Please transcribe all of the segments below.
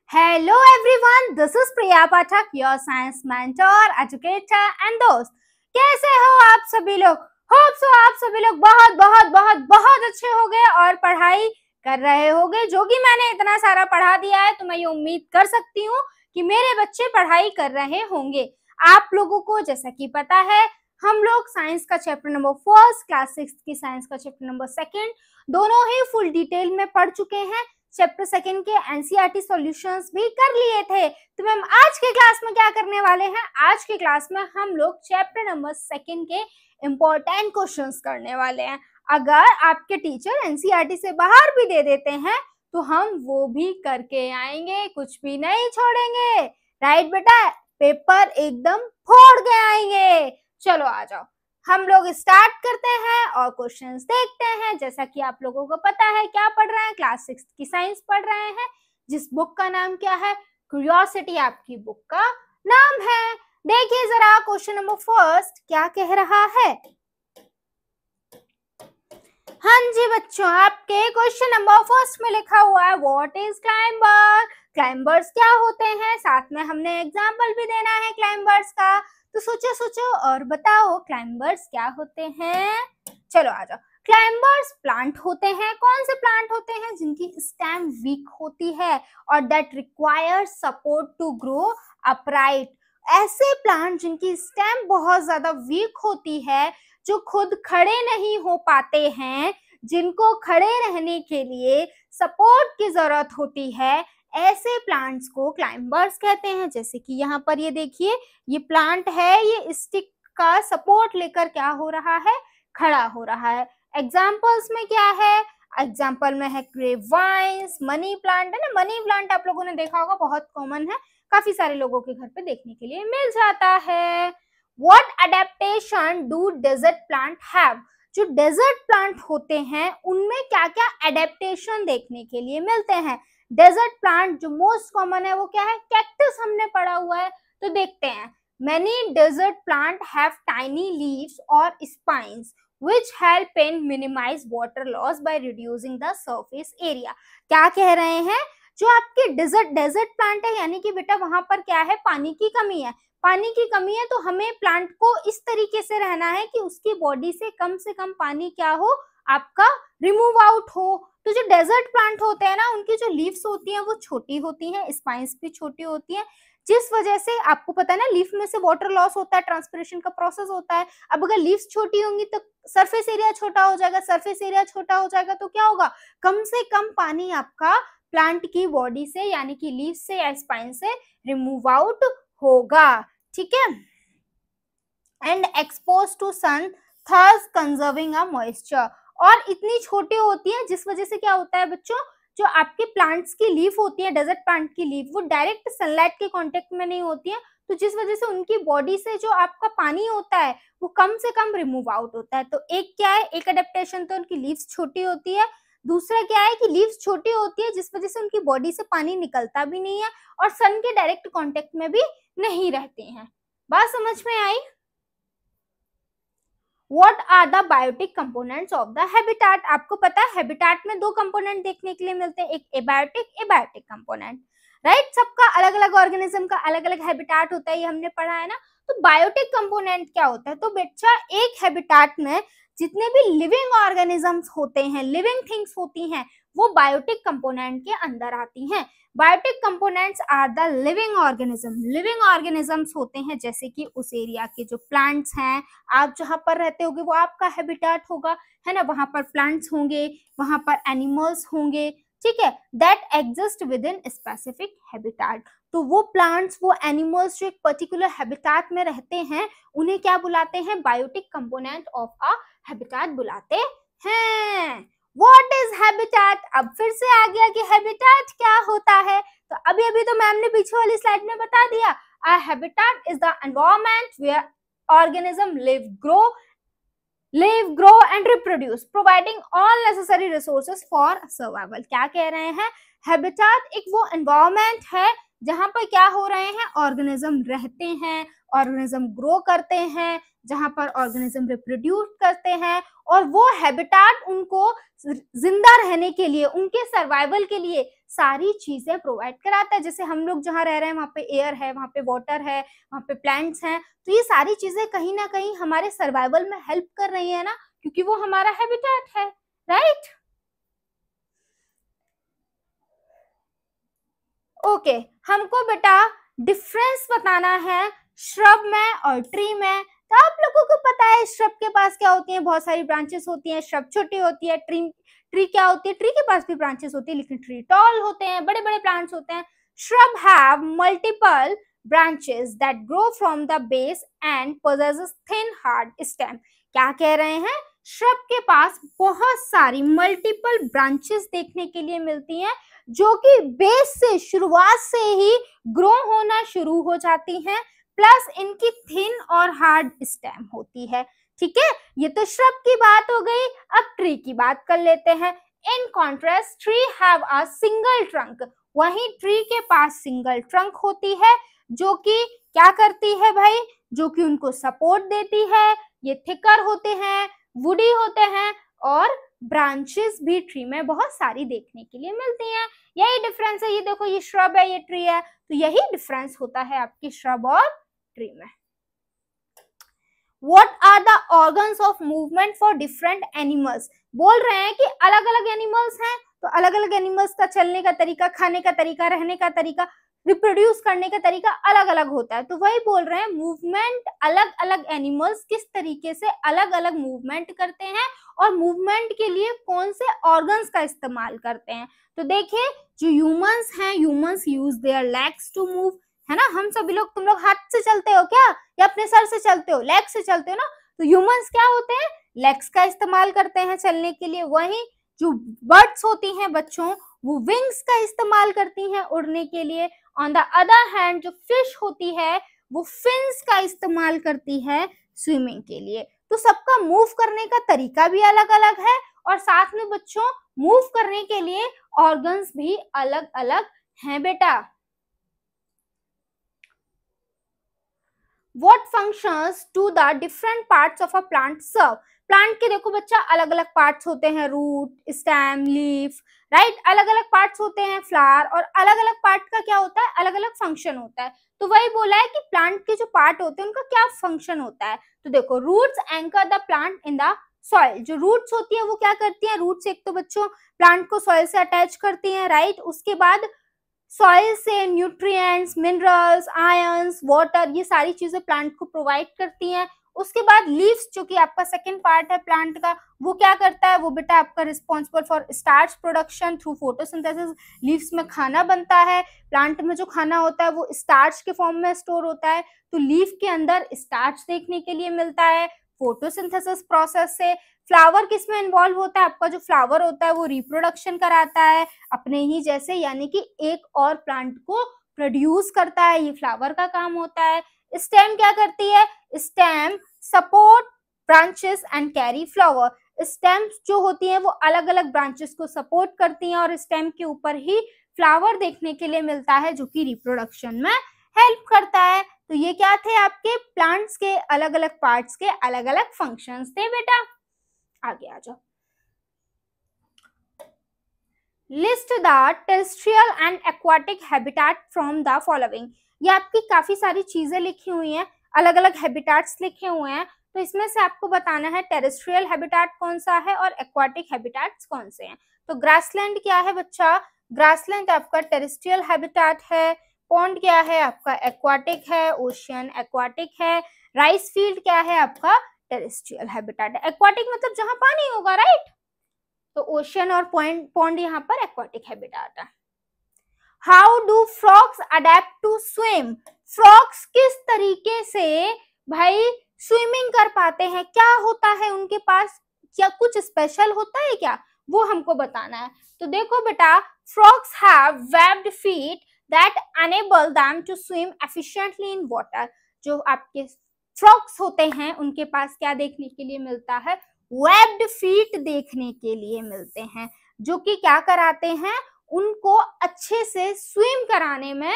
Hello everyone, this is Priya Pathak, your science mentor, educator and दोस्त। कैसे हो आप सभी लोग? होप सो आप सभी लोग बहुत बहुत बहुत बहुत अच्छे हो गए और पढ़ाई कर रहे होगे। जो कि मैंने इतना सारा पढ़ा दिया है तो मैं ये उम्मीद कर सकती हूँ कि मेरे बच्चे पढ़ाई कर रहे होंगे। आप लोगों को जैसा कि पता है, हम लोग साइंस का चैप्टर नंबर 1 क्लास 6 की साइंस का चैप्टर नंबर 2 दोनों ही फुल डिटेल में पढ़ चुके हैं। चैप्टर 2 के एनसीईआरटी सॉल्यूशंस भी कर लिए थे। तो मैम आज के क्लास में क्या करने वाले हैं? आज के क्लास में हम लोग चैप्टर नंबर 2 के इम्पोर्टेंट क्वेश्चंस करने वाले हैं। अगर आपके टीचर एनसीईआरटी से बाहर भी दे देते हैं तो हम वो भी करके आएंगे, कुछ भी नहीं छोड़ेंगे। राइट बेटा, पेपर एकदम फोड़ के आएंगे। चलो आ जाओ, हम लोग स्टार्ट करते हैं और क्वेश्चंस देखते हैं। जैसा कि आप लोगों को पता है क्या पढ़ रहे हैं, क्लास 6 की साइंस पढ़ रहे हैं, जिस बुक का नाम क्या है, क्यूरियोसिटी आपकी बुक का नाम है। देखिए जरा क्वेश्चन नंबर 1 क्या कह रहा है। हाँ जी बच्चों, आपके क्वेश्चन नंबर 1 में लिखा हुआ है व्हाट इज क्लाइंबर। क्लाइंबर्स क्या होते हैं, साथ में हमने एग्जाम्पल भी देना है क्लाइंबर्स का। तो सोचो सोचो और बताओ क्लाइंबर्स क्या होते हैं। चलो आ जाओ। क्लाइंबर्स प्लांट होते हैं। कौन से प्लांट होते हैं? जिनकी स्टेम वीक होती है और that requires support to grow upright. ऐसे प्लांट जिनकी स्टेम बहुत ज्यादा वीक होती है, जो खुद खड़े नहीं हो पाते हैं, जिनको खड़े रहने के लिए सपोर्ट की जरूरत होती है, ऐसे प्लांट्स को क्लाइंबर्स कहते हैं। जैसे कि यहाँ पर ये देखिए, ये प्लांट है, ये स्टिक का सपोर्ट लेकर क्या हो रहा है, खड़ा हो रहा है। एग्जाम्पल्स में क्या है? एग्जाम्पल में है ग्रेपवाइन्स, मनी प्लांट है ना। मनी प्लांट आप लोगों ने देखा होगा, बहुत कॉमन है, काफी सारे लोगों के घर पे देखने के लिए मिल जाता है। What adaptation do desert plant have? जो डेजर्ट प्लांट होते हैं उनमें क्या क्या एडेप्टेशन देखने के लिए मिलते हैं। डेजर्ट प्लांट जो मोस्ट कॉमन है वो क्या है, कैक्टस हमने पढ़ा हुआ है। तो देखते हैं, many desert plant have tiny leaves or spines which help in minimize water loss by reducing the surface area। क्या कह रहे हैं, जो आपके डेजर्ट प्लांट है, यानी कि बेटा वहां पर क्या है, पानी की कमी है। पानी की कमी है तो हमें प्लांट को इस तरीके से रहना है कि उसकी बॉडी से कम पानी क्या हो, आपका रिमूव आउट हो। तो जो डेजर्ट प्लांट होते हैं ना, उनकी जो लीव्स होती हैं वो छोटी होती हैं, स्पाइन्स भी छोटी होती हैं, जिस वजह से आपको पता है ना, लीफ में से वाटर लॉस होता है, ट्रांसपिरेशन का प्रोसेस होता है। अब अगर लीव्स छोटी होंगी तो सरफेस एरिया छोटा हो जाएगा। सरफेस एरिया छोटा हो जाएगा तो क्या होगा, कम से कम पानी आपका प्लांट की बॉडी से यानी कि लीफ से या स्पाइन से रिमूव आउट होगा। ठीक है। And expose to sun thus conserving a moisture. और इतनी छोटी होती है जिस वजह से क्या होता है बच्चों, जो आपके प्लांट्स की लीफ होती है, डेजर्ट प्लांट की लीफ, वो डायरेक्ट सनलाइट के कांटेक्ट में नहीं होती है, तो जिस वजह से उनकी बॉडी से जो आपका पानी होता है वो कम से कम रिमूव आउट होता है। तो एक क्या है, एक अडेप्टेशन तो उनकी लीव्स छोटी होती है। दूसरा क्या है कि लीव्स छोटी होती है जिस वजह से उनकी बॉडी से पानी निकलता भी नहीं है और सन के डायरेक्ट कांटेक्ट में भी नहीं रहते हैं। बात समझ में आई? What are the biotic components of the habitat? आपको पता है हैबिटेट में दो कंपोनेंट देखने के लिए मिलते हैं, एक एबायोटिक कंपोनेंट। राइट, सबका अलग अलग ऑर्गेनिज्म का अलग अलग हैबिटेट होता है, ये हमने पढ़ा है ना। तो बायोटिक कंपोनेंट क्या होता है? तो बच्चा एक हैबिटेट में जितने भी लिविंग ऑर्गेनिजम्स होते हैं, लिविंग थिंग्स होती हैं, वो बायोटिक कंपोनेंट के अंदर आती हैं। Biotic components are the living organism. Living organisms होते हैं जैसे कि उस एरिया के जो प्लांट्स हैं, आप जहां पर रहते होगे वो आपका हैबिटेट होगा, है ना। वहां पर प्लांट्स होंगे, वहां पर एनिमल्स होंगे, ठीक है, that exist with in specific habitat. तो वो प्लांट्स, वो एनिमल्स जो एक पर्टिकुलर हैबिटेट में रहते हैं, उन्हें क्या बुलाते हैं, biotic component of a habitat बुलाते हैं। What is habitat? अब फिर से आ गया कि हैबिटेट क्या होता है। तो अभी अभी तो मैम ने पीछे वाली स्लाइड में बता दिया, a habitat is the environment where organism live, grow and reproduce, providing all necessary resources for survival। क्या कह रहे हैं, हैबिटेट एक वो एनवायरनमेंट है जहां पर क्या हो रहे हैं, ऑर्गेनिज्म रहते हैं, ऑर्गेनिज्म ग्रो करते हैं, जहां पर ऑर्गेनिज्म रिप्रोड्यूस करते हैं, और वो हैबिटाट उनको जिंदा रहने के लिए, उनके सर्वाइवल के लिए सारी चीजें प्रोवाइड कराता है। जैसे हम लोग जहाँ रह रहे हैं वहाँ पे एयर है, वहाँ पे वाटर है, वहाँ पे प्लांट्स हैं, तो ये सारी चीजें कहीं ना कहीं हमारे सर्वाइवल में हेल्प कर रही है ना, क्योंकि वो हमारा हैबिटेट है, राइट। ओके, हमको बेटा डिफरेंस बताना है श्रब में और ट्री में। तो आप लोगों को पता है श्रब के पास क्या होती है, बहुत सारी ब्रांचेस होती हैं, श्रब छोटी होती है, ट्री क्या होती है, ट्री के पास भी ब्रांचेस होती है, लेकिन ट्री टॉल होते हैं, बड़े बड़े प्लांट्स होते हैं। Shrub have multiple branches that grow from the base and possesses thin hard stem। क्या कह रहे हैं, श्रब के पास बहुत सारी मल्टीपल ब्रांचेस देखने के लिए मिलती हैं, जो कि बेस से, शुरुआत से ही ग्रो होना शुरू हो जाती हैं, प्लस इनकी थिन और हार्ड स्टेम होती है। ठीक है, ये तो श्रब की बात हो गई। अब ट्री की बात कर लेते हैं। In contrast tree have a single trunk, वहीं ट्री के पास सिंगल ट्रंक होती है, जो कि क्या करती है भाई, जो कि उनको सपोर्ट देती है। ये थिकर होते हैं, वुडी होते हैं, और ब्रांचेस भी ट्री में बहुत सारी देखने के लिए मिलती हैं। यही डिफरेंस है, ये देखो ये श्रब है, ये ट्री है, तो यही डिफरेंस होता है आपकी श्रब और ट्री में। What are the organs of movement for different animals? बोल रहे हैं कि अलग अलग एनिमल्स हैं, तो अलग अलग एनिमल्स का चलने का तरीका, खाने का तरीका, रहने का तरीका, रिप्रोड्यूस करने का तरीका अलग अलग होता है। तो वही बोल रहे हैं मूवमेंट, अलग अलग एनिमल्स किस तरीके से अलग अलग मूवमेंट करते हैं और मूवमेंट के लिए कौन से ऑर्गन्स का इस्तेमाल करते हैं। तो देखिए, जो ह्यूमंस हैं, humans use their legs to move, है ना। हम सभी लोग, तुम लोग हाथ से चलते हो क्या, या अपने सर से चलते हो, लेग से चलते हो ना। तो ह्यूमंस क्या होते हैं, लेग्स का इस्तेमाल करते हैं चलने के लिए। वहीं जो बर्ड्स होती हैं बच्चों, वो विंग्स का इस्तेमाल करती हैं उड़ने के लिए। ऑन द अदर हैंड जो फिश होती है, वो फिन्स का इस्तेमाल करती है स्विमिंग के लिए। तो सबका मूव करने का तरीका भी अलग अलग है, और साथ में बच्चों मूव करने के लिए ऑर्गन्स भी अलग अलग हैं बेटा। What functions do the different parts of a plant serve? Plant के देखो बच्चा अलग अलग पार्ट्स होते हैं, रूट, स्टेम, लीफ, राइट, अलग अलग पार्ट्स होते हैं, फ्लावर, और अलग अलग पार्ट का क्या होता है, अलग अलग फंक्शन होता है। तो वही बोला है कि प्लांट के जो पार्ट होते हैं उनका क्या फंक्शन होता है। तो देखो, roots anchor the plant in the soil. जो रूट्स होती है वो क्या करती है, रूट्स एक तो बच्चों प्लांट को सॉइल से अटैच करती है, राइट। उसके बाद सॉइल से न्यूट्रिएंट्स, मिनरल्स, आयंस, वाटर, ये सारी चीजें प्लांट को प्रोवाइड करती हैं। उसके बाद लीव्स, जो कि आपका सेकंड पार्ट है प्लांट का, वो क्या करता है, वो बेटा आपका responsible for starch production through photosynthesis. Leaves में खाना बनता है, प्लांट में जो खाना होता है वो स्टार्च के फॉर्म में स्टोर होता है। तो लीफ के अंदर स्टार्च देखने के लिए मिलता है फोटोसिंथेसिस प्रोसेस से। फ्लावर किस में इन्वॉल्व होता है, आपका जो फ्लावर होता है वो रिप्रोडक्शन कराता है अपने ही जैसे, यानी कि एक और प्लांट को प्रोड्यूस करता है, ये फ्लावर का काम होता है। स्टेम क्या करती है, stem support branches and carry flower. Stems जो होती हैं वो अलग अलग ब्रांचेस को सपोर्ट करती हैं, और स्टेम के ऊपर ही फ्लावर देखने के लिए मिलता है, जो कि रिप्रोडक्शन में हेल्प करता है। तो ये क्या थे, आपके प्लांट्स के अलग अलग पार्ट्स के अलग अलग फंक्शंस थे बेटा। आगे आ जाओ। List the terrestrial and aquatic habitat from the following. ये आपकी काफी सारी चीजें लिखी हुई हैं, अलग अलग हैबिटेट्स लिखे हुए हैं। तो इसमें से आपको बताना है टेरेस्ट्रियल हैबिटेट कौन सा है और एक्वाटिक हैबिटेट्स कौन से हैं। तो ग्रासलैंड क्या है बच्चा, ग्रासलैंड आपका टेरेस्ट्रियल हैबिटेट है। पॉन्ड क्या है आपका, एक्वाटिक है। ओशियन एक्वाटिक है। राइस फील्ड क्या है आपका, टेरेस्ट्रियल हैबिटेट है। एक्वाटिक मतलब जहां पानी होगा, राइट। तो ओशियन और पॉन्ड यहाँ पर एक्वाटिक हैबिटेट है। How do frogs adapt to swim. Frogs किस तरीके से भाई स्विमिंग कर पाते हैं, क्या होता है उनके पास, क्या कुछ स्पेशल होता है क्या, वो हमको बताना है। तो देखो बेटा, frogs have webbed feet that enable them to swim efficiently in water. जो आपके फ्रॉग्स होते हैं उनके पास क्या देखने के लिए मिलता है, वेब्ड फीट देखने के लिए मिलते हैं, जो कि क्या कराते हैं, उनको अच्छे से स्विम कराने में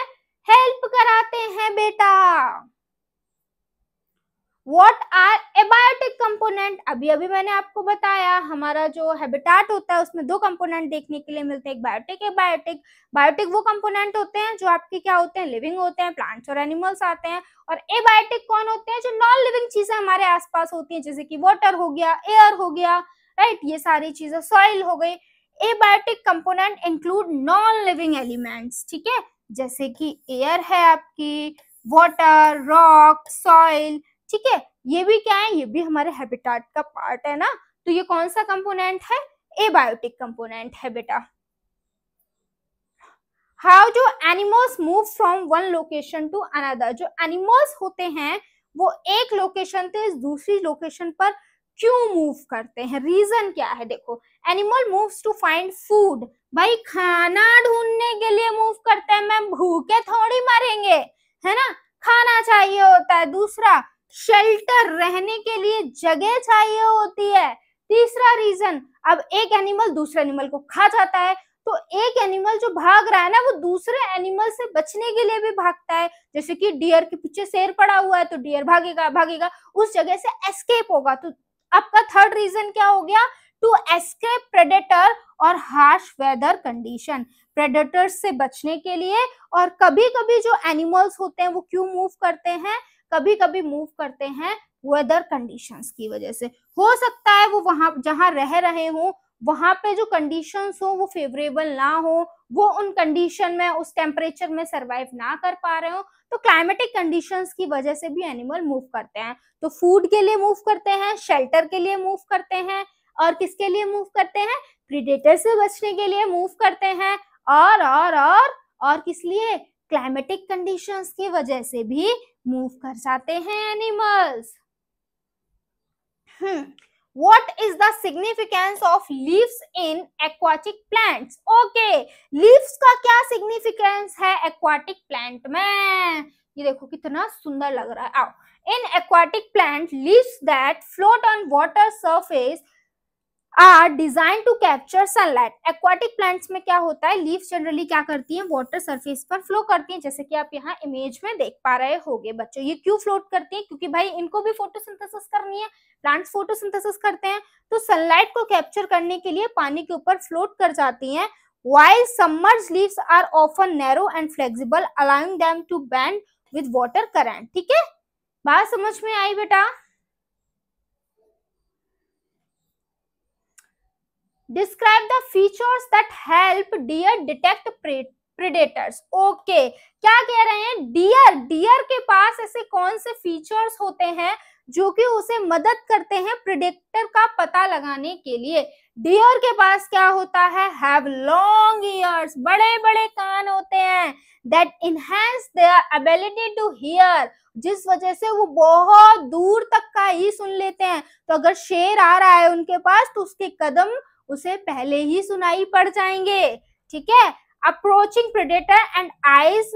हेल्प कराते हैं बेटा। व्हाट आर एबायोटिक कंपोनेंट, अभी अभी मैंने आपको बताया हमारा जो हैबिटेट होता है उसमें दो कंपोनेंट देखने के लिए मिलते हैं, एक बायोटिक एक बायोटिक। बायोटिक वो कंपोनेंट होते हैं जो आपके क्या होते हैं, लिविंग होते हैं, प्लांट्स और एनिमल्स आते हैं। और एबायोटिक कौन होते हैं, जो नॉन लिविंग चीजें हमारे आसपास होती हैं, जैसे कि वाटर हो गया, एयर हो गया, राइट, ये सारी चीजें, सॉइल हो गई। Abiotic component include non living elements, ठीक है, जैसे कि एयर है आपकी, वाटर, रॉक, सॉइल, ठीक है, ये भी क्या है, ये भी हमारे हैबिटेट का पार्ट है ना। तो ये कौन सा कंपोनेंट है, एबायोटिक कंपोनेंट है बेटा। How do animals move from one location to another, जो एनिमल्स होते हैं वो एक लोकेशन से दूसरी लोकेशन पर क्यों मूव करते हैं, रीजन क्या है। देखो, animal moves to find food, भाई खाना ढूंढने के लिए मूव करते हैं, मैम भूखे थोड़ी मरेंगे, है ना, खाना चाहिए होता है। दूसरा, शेल्टर, रहने के लिए जगह चाहिए होती है। तीसरा रीजन, अब एक एनिमल दूसरे एनिमल को खा जाता है, तो एक एनिमल जो भाग रहा है ना वो दूसरे एनिमल से बचने के लिए भी भागता है, जैसे कि डियर के पीछे शेर पड़ा हुआ है तो डियर भागेगा भागेगा, उस जगह से एस्केप होगा। तो आपका थर्ड रीजन क्या हो गया, टू एस्केप प्रेडेटर और हार्श वेदर कंडीशन, प्रेडेटर से बचने के लिए। और कभी कभी जो एनिमल्स होते हैं वो क्यों मूव करते हैं, कभी कभी मूव करते हैं वेदर कंडीशंस की वजह से। हो सकता है वो वहां जहां रह रहे हो वहां पे जो कंडीशंस हो वो फेवरेबल ना हो, वो उन कंडीशन में उस टेम्परेचर में सरवाइव ना कर पा रहे हो, तो क्लाइमेटिक कंडीशंस की वजह से भी एनिमल मूव करते हैं। तो फूड के लिए मूव करते हैं, शेल्टर के लिए मूव करते हैं, और किसके लिए मूव करते हैं, प्रीडेटर से बचने के लिए मूव करते हैं, और किस लिए, क्लाइमेटिक कंडीशंस की वजह से भी मूव कर जाते हैं animals. What is the significance of leaves in aquatic plants? Okay, leaves का क्या significance है aquatic plant में, ये देखो कितना सुंदर लग रहा है। आओ, in aquatic plant, leaves that float on water surface are designed to capture sunlight. Aquatic plants में क्या होता है, लीव्स जनरली क्या करती हैं, वाटर सरफेस पर फ्लो करती हैं, जैसे कि आप यहाँ इमेज में देख पा रहे होगे बच्चों। ये क्यों फ्लोट करती हैं, क्योंकि भाई इनको भी फोटोसिंथेसिस करनी है, प्लांट्स फोटोसिंथेसिस करते हैं, तो सनलाइट को कैप्चर करने के लिए पानी के ऊपर फ्लोट कर जाती हैं। While submerged leaves are often narrow and flexible, allowing them to bend with water current. ठीक है, बात समझ में आई बेटा। Describe the features that help deer detect predators. Okay, क्या कह रहे हैं, डियर के पास ऐसे कौन से फीचर्स होते हैं जो कि उसे मदद करते हैं प्रेडेटर का पता लगाने के लिए। डियर के पास क्या होता है, हैव लॉन्ग ईयर्स, बड़े बड़े कान होते हैं, that enhance their ability to hear, जिस वजह से वो बहुत दूर तक का ही सुन लेते हैं। तो अगर शेर आ रहा है उनके पास तो उसके कदम उसे पहले ही सुनाई पड़ जाएंगे, ठीक है। Approaching predator and eyes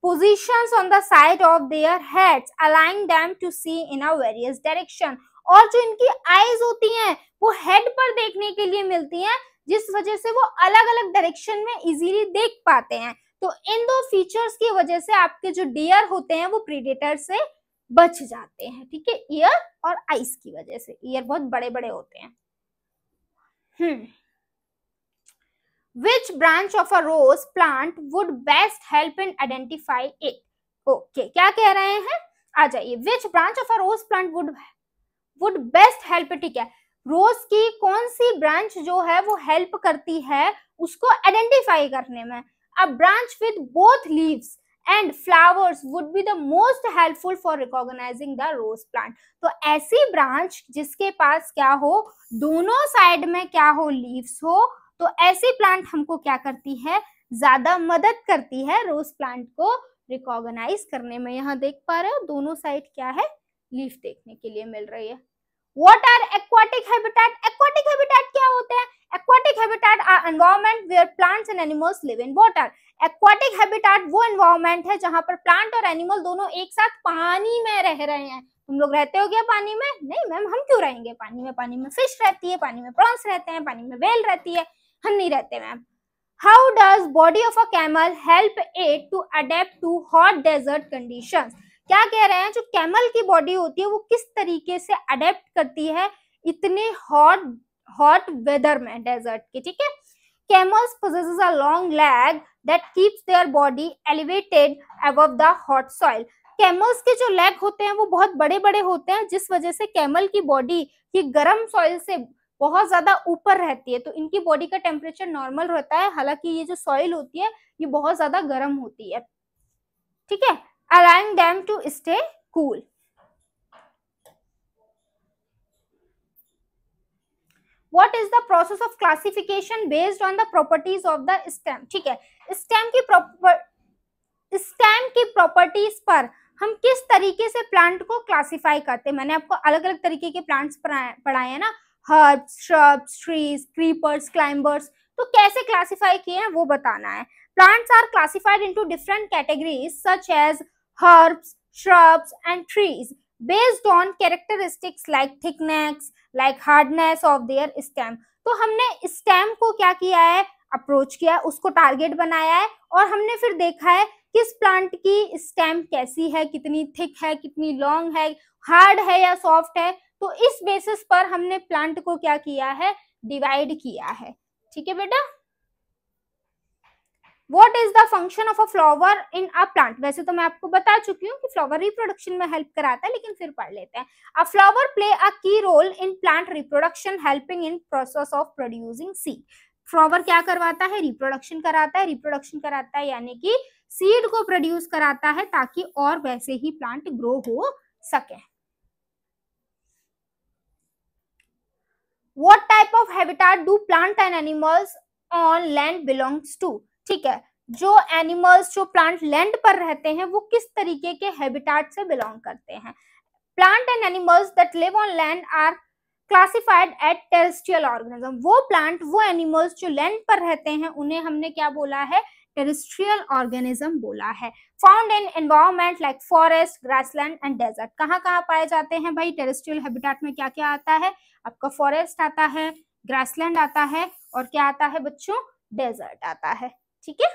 positions on the side of their heads, allowing them to see in a various direction. और जो इनकी आईज होती हैं वो हेड पर देखने के लिए मिलती हैं, जिस वजह से वो अलग अलग डायरेक्शन में इजीली देख पाते हैं। तो इन दो फीचर्स की वजह से आपके जो डियर होते हैं वो प्रेडेटर से बच जाते हैं, ठीक है, ईयर और आईज की वजह से। ईयर बहुत बड़े बड़े होते हैं। Which branch of a rose plant would best help in identify it? Okay, क्या कह रहे हैं, आ जाइए। Which branch of a rose plant would best help? ठीक है, रोज की कौन सी ब्रांच जो है वो हेल्प करती है उसको आइडेंटिफाई करने में। A branch with both leaves and flowers would be the most helpful for recognizing the rose plant. तो ऐसी ब्रांच जिसके पास क्या हो, दोनों साइड में क्या हो, लीव्स हो, तो ऐसी प्लांट हमको क्या करती है, ज्यादा मदद करती है रोज प्लांट को रिकॉग्नाइज करने में। यहाँ देख पा रहे हो दोनों साइड क्या है, लीफ देखने के लिए मिल रही है। What are aquatic habitat? Aquatic habitat क्या होते हैं? Aquatic habitat are environment where plants and animals live in water. Aquatic habitat वो environment है जहाँ पर प्लांट और एनिमल दोनों एक साथ पानी में रह रहे हैं। तुम लोग रहते हो क्या पानी में? नहीं मैम, हम क्यों रहेंगे पानी में? पानी में फिश रहती है, पानी में प्रॉन्स रहते हैं, पानी में व्हेल रहती है, हम नहीं रहते ma'am. How does body of a camel help it to adapt to hot desert conditions? क्या कह रहे हैं, जो कैमल की बॉडी होती है वो किस तरीके से अडेप्ट करती है इतने हॉट वेदर में, डेजर्ट के, ठीक है। Camels possesses a long leg that keeps their body elevated above the hot soil. Camels के जो लेग होते हैं वो बहुत बड़े बड़े होते हैं, जिस वजह से कैमल की बॉडी ये गर्म सॉइल से बहुत ज्यादा ऊपर रहती है, तो इनकी बॉडी का टेम्परेचर नॉर्मल रहता है, हालांकि ये जो सॉइल होती है ये बहुत ज्यादा गर्म होती है, ठीक है, allowing them to stay cool. What is the process of classification based on the properties of the stem? ठीक है, स्टेम की प्रॉपर्टीज पर हम किस तरीके से प्लांट को क्लासिफाई करते हैं। मैंने आपको अलग अलग तरीके के प्लांट्स पढ़ाए हैं ना, herbs, shrubs, trees, creepers, climbers, तो कैसे क्लासिफाई किए हैं वो बताना है। Plants are classified into different categories such as herbs, shrubs and trees based on characteristics like thickness, like hardness of their stem. तो हमने स्टेम को क्या किया है, अप्रोच किया, उसको टारगेट बनाया है, और हमने फिर देखा है किस प्लांट की स्टेम कैसी है, कितनी थिक है, कितनी लॉन्ग है, हार्ड है या सॉफ्ट है, तो इस बेसिस पर हमने प्लांट को क्या किया है, डिवाइड किया है, ठीक है बेटा। What is the function of a flower in a plant? वैसे तो मैं आपको बता चुकी हूँ कि फ्लावर रिप्रोडक्शन में हेल्प कराता है, लेकिन फिर पढ़ लेते हैं। A flower play a key role in plant reproduction, helping in process of producing seed. Flower क्या करवाता है, रिप्रोडक्शन कराता है, रिप्रोडक्शन कराता है यानी कि सीड को प्रोड्यूस कराता है ताकि और वैसे ही प्लांट ग्रो हो सके। What type of habitat do plant and animals on land belongs to? ठीक है, जो एनिमल्स, जो प्लांट लैंड पर रहते हैं वो किस तरीके के हैबिटाट से बिलोंग करते हैं। Plant and animals that live on land are classified at terrestrial organism. वो प्लांट, वो एनिमल्स जो लैंड पर रहते हैं उन्हें हमने क्या बोला है, टेरेस्ट्रियल ऑर्गेनिज्म बोला है। Found in environment like forest, grassland and desert. कहाँ कहाँ पाए जाते हैं भाई टेरेस्ट्रियल हैबिटाट में, क्या क्या आता है आपका, फॉरेस्ट आता है, ग्रासलैंड आता है, और क्या आता है बच्चों, डेजर्ट आता है, ठीक है।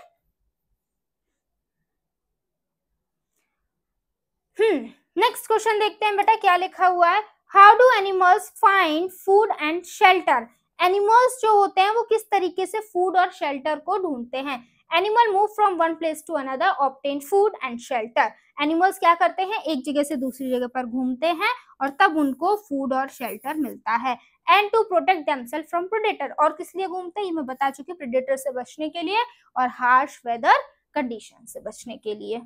नेक्स्ट क्वेश्चन देखते हैं बेटा, क्या लिखा हुआ है। How do animals find food and shelter. Animals जो होते हैं वो किस तरीके से फूड और शेल्टर को ढूंढते हैं। Animal move from one place to another, obtain food and shelter. Animals क्या करते हैं, एक जगह से दूसरी जगह पर घूमते हैं और तब उनको फूड और शेल्टर मिलता है। And to protect themselves from predator. और किस लिए घूमते हैं ये मैं बता चुकी हूँ, प्रेडेटर से बचने के लिए और हार्श वेदर कंडीशन से बचने के लिए।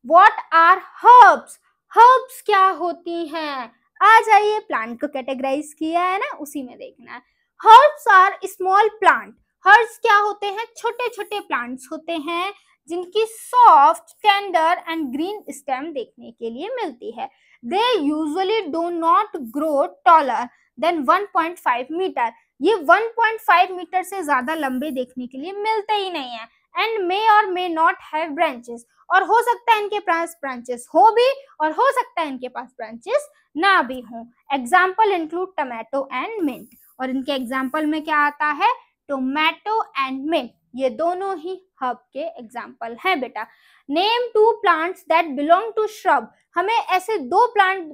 What are herbs? Herbs क्या होती हैं? आ जाइए, प्लांट को कैटेगराइज किया है ना, उसी में देखना है। Herbs are small plant. Herbs क्या होते हैं, छोटे छोटे प्लांट्स होते हैं जिनकी soft, tender and green stem देखने के लिए मिलती है। They usually do not grow taller than 1.5 metre. ये 1.5 मीटर से ज्यादा लंबे देखने के लिए मिलते ही नहीं है। एंड मे और मे नॉट हैव ब्रांचेस। और हो सकता है इनके पास ब्रांचेस हो भी और हो सकता है इनके पास ब्रांचेस ना भी हो। Example include tomato and mint. और इनके एग्जाम्पल में क्या आता है, टोमेटो एंड मिंट, ये दोनों ही हर्ब के एग्जाम्पल हैं बेटा। Name two plants that belong to shrub. हमें ऐसे दो प्लांट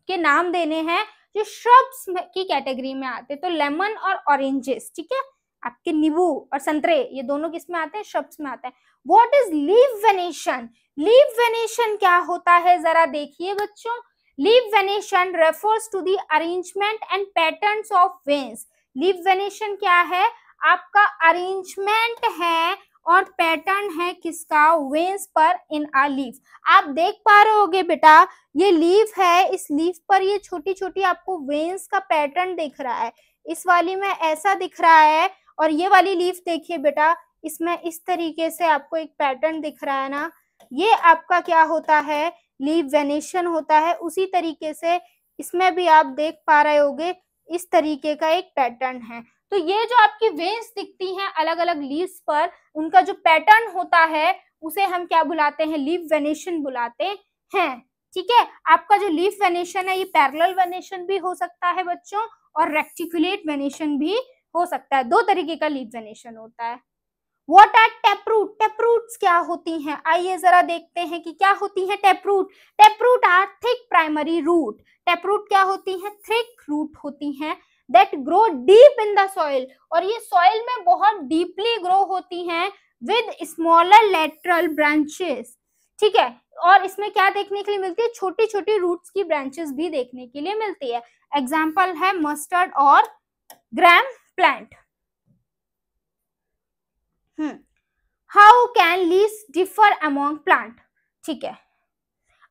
के नाम देने हैं जो श्रब्स की कैटेगरी में आते हैं, तो लेमन और ऑरेंजेस, ठीक है। आपके नींबू और संतरे ये दोनों किस में आते हैं, श्रब्स में आते हैं। What is leaf venation. Leaf venation क्या होता है जरा देखिए बच्चों। Leaf venation refers to the arrangement and patterns of veins. Leaf venation क्या है, आपका अरेंजमेंट है और पैटर्न है किसका, वेन्स पर इन आ लीफ। आप देख पा रहे होगे बेटा, ये लीफ है, इस लीफ पर ये छोटी छोटी आपको वेन्स का पैटर्न दिख रहा है। इस वाली में ऐसा दिख रहा है और ये वाली लीफ देखिए बेटा, इसमें इस तरीके से आपको एक पैटर्न दिख रहा है ना, ये आपका क्या होता है, लीफ वेनेशन होता है। उसी तरीके से इसमें भी आप देख पा रहे होगे इस तरीके का एक पैटर्न है। तो ये जो आपकी वेन्स दिखती हैं अलग अलग लीव्स पर, उनका जो पैटर्न होता है उसे हम क्या बुलाते हैं, लीफ वेनेशन बुलाते हैं, ठीक है। आपका जो लीफ वेनेशन है ये पैरेलल वेनेशन भी हो सकता है बच्चों और रेक्टिकुलेट वेनेशन भी हो सकता है। दो तरीके का लीफ वेनेशन होता है। व्हाट आर टैपरूट, टैपरूट्स क्या होती हैं, आइए जरा देखते हैं कि क्या होती है taproot. Taproot are thick primary root, taproot क्या होती है, थिक रूट होती हैं that grow deep in the soil, और ये सॉइल में बहुत डीपली ग्रो होती हैं विद स्मॉलर लेटरल ब्रांचेस, ठीक है। और इसमें क्या देखने के लिए मिलती है, छोटी छोटी रूट्स की ब्रांचेस भी देखने के लिए मिलती है। एग्जाम्पल है मस्टर्ड और gram plant. How can leaves differ among plant, ठीक है,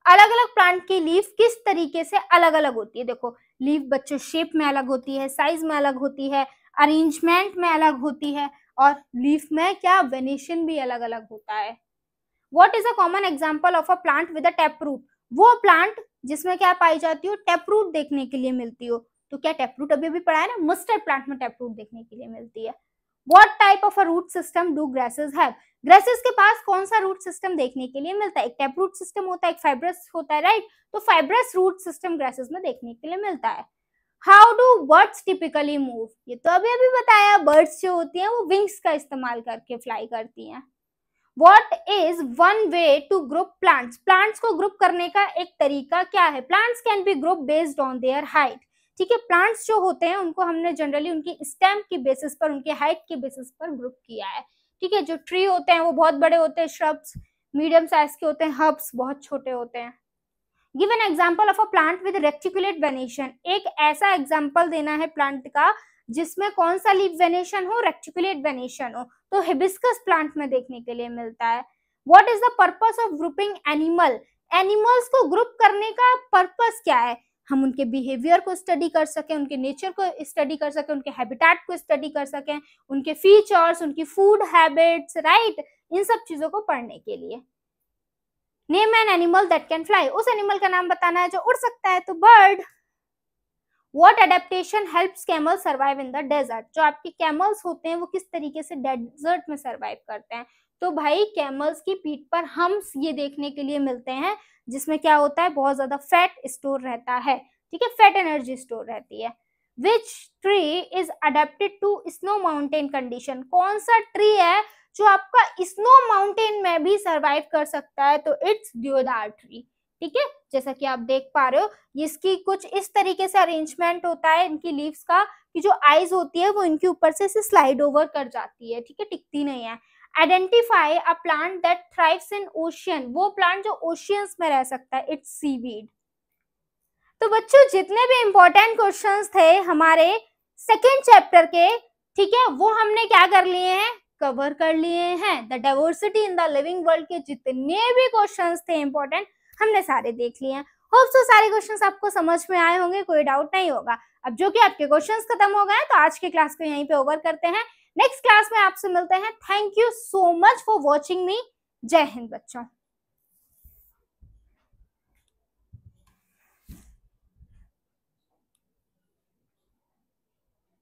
अलग अलग प्लांट की लीफ किस तरीके से अलग अलग होती है। देखो लीफ बच्चों शेप में अलग होती है, साइज में अलग होती है, अरेंजमेंट में अलग होती है, और लीफ में क्या वेनेशन भी अलग अलग होता है। What is a common example of a plant with a taproot, वो प्लांट जिसमें क्या पाई जाती हो, टैपरूट देखने के लिए मिलती हो। तो क्या टैपरूट अभी भी पढ़ा है ना, मस्टर्ड प्लांट में टैपरूट देखने के लिए मिलती है। What type of a root system do grasses have? Graces के पास कौन सा रूट सिस्टम देखने के लिए मिलता है, एक टैप रूट सिस्टम होता है, एक फाइब्रस होता है, राइट। तो फाइब्रस रूट सिस्टम ग्रेसेस में देखने के लिए मिलता है। How do birds typically move, ये तो अभी बताया, बर्ड्स जो होती हैं वो विंग्स का इस्तेमाल करके फ्लाई करती हैं। What is one way to group plants? Plants को ग्रुप करने का एक तरीका क्या है, plants can be group based on their height, ठीक है। प्लांट्स जो होते हैं उनको हमने जनरली उनकी स्टेम की बेसिस पर, उनके हाइट के बेसिस पर ग्रुप किया है, ठीक है। जो ट्री होते हैं वो बहुत बड़े होते हैं, श्रब्स मीडियम साइज के होते हैं, हर्ब्स बहुत छोटे होते हैं। Give an example of a plant with reticulate venation, एक ऐसा एग्जाम्पल देना है प्लांट का जिसमें कौन सा लीफ वेनेशन हो, रेक्टिकुलेट वेनेशन हो। तो हिबिस्कस प्लांट में देखने के लिए मिलता है। What is the purpose of grouping animal, animals को ग्रुप करने का पर्पस क्या है, हम उनके बिहेवियर को स्टडी कर सकें, उनके नेचर को स्टडी कर सकें, उनके हैबिटेट को स्टडी कर सकें, उनके फीचर्स, उनकी फूड हैबिट्स, राइट, इन सब चीजों को पढ़ने के लिए। Name an animal that can fly, उस एनिमल का नाम बताना है जो उड़ सकता है, तो bird. What adaptation helps camels survive in the desert, जो आपके कैमल्स होते हैं वो किस तरीके से डेजर्ट में सरवाइव करते हैं। तो भाई कैमल्स की पीठ पर हम्प्स ये देखने के लिए मिलते हैं जिसमें क्या होता है, बहुत ज्यादा फैट स्टोर रहता है, ठीक है, फैट एनर्जी स्टोर रहती है। Which tree is adapted to snow mountain condition, कौन सा ट्री है जो आपका स्नो माउंटेन में भी सरवाइव कर सकता है, तो इट्स देवदार ट्री, ठीक है। जैसा कि आप देख पा रहे हो इसकी कुछ इस तरीके से अरेंजमेंट होता है इनकी लीव्स का कि जो आईज होती है वो इनके ऊपर से स्लाइड ओवर कर जाती है, ठीक है, टिकती नहीं है। Identify a plant that thrives in ocean, वो प्लांट जो ओशियंस में रह सकता है, इट्स सीवीड। तो बच्चों जितने भी इंपॉर्टेंट क्वेश्चंस थे हमारे सेकेंड चैप्टर के, ठीक है, वो हमने क्या कर लिए हैं, कवर कर लिए हैं। The diversity in the living world के जितने भी क्वेश्चंस थे इंपॉर्टेंट हमने सारे देख लिए हैं। होप सो सारे क्वेश्चंस आपको समझ में आए होंगे, कोई डाउट नहीं होगा। अब जो कि आपके क्वेश्चंस खत्म हो गए तो आज की क्लास को यहीं पे ओवर करते हैं, नेक्स्ट क्लास में आपसे मिलते हैं। Thank you so much for watching मी, जय हिंद बच्चों।